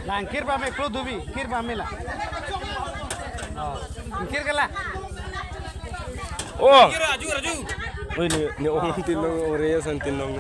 Langkir ba me klo dubi, kir ba me la. Kir kala. Oh. Raju. Oh ni orang tinong Oreo san tinong.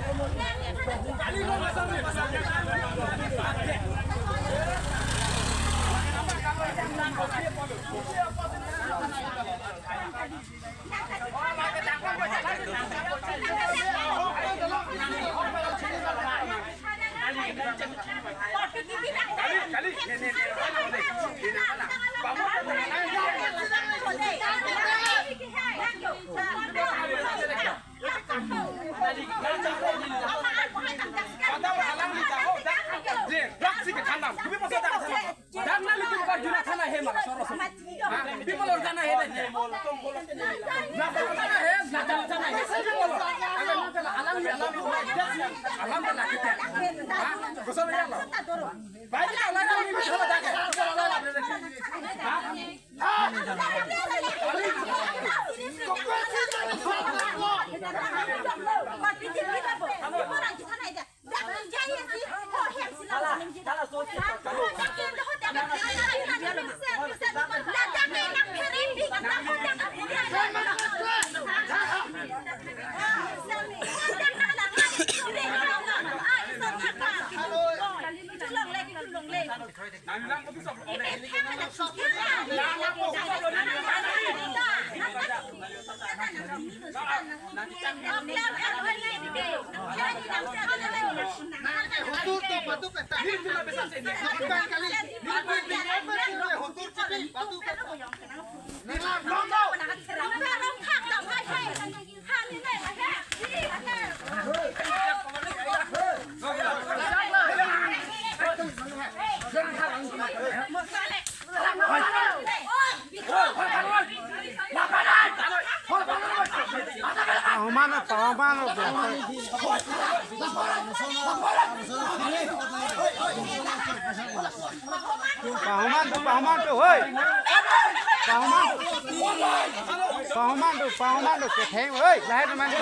Pahuman tu ke theng ơi, lahir di mana?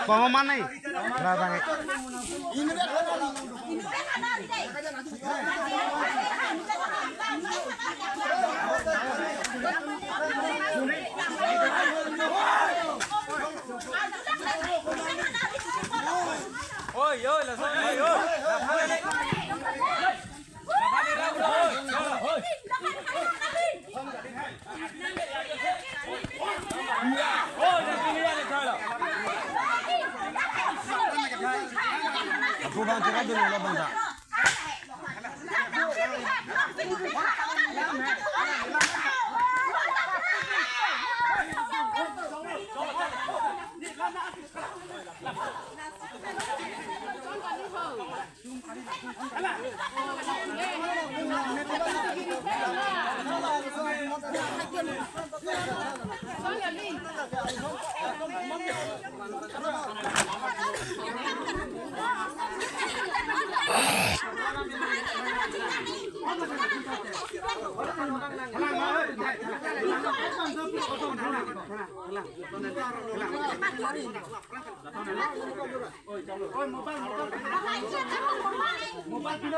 Pahuman ni, berapa ni? Oi, lah sorry, oi. Bukan cakap dulu lah bangsa. Mobile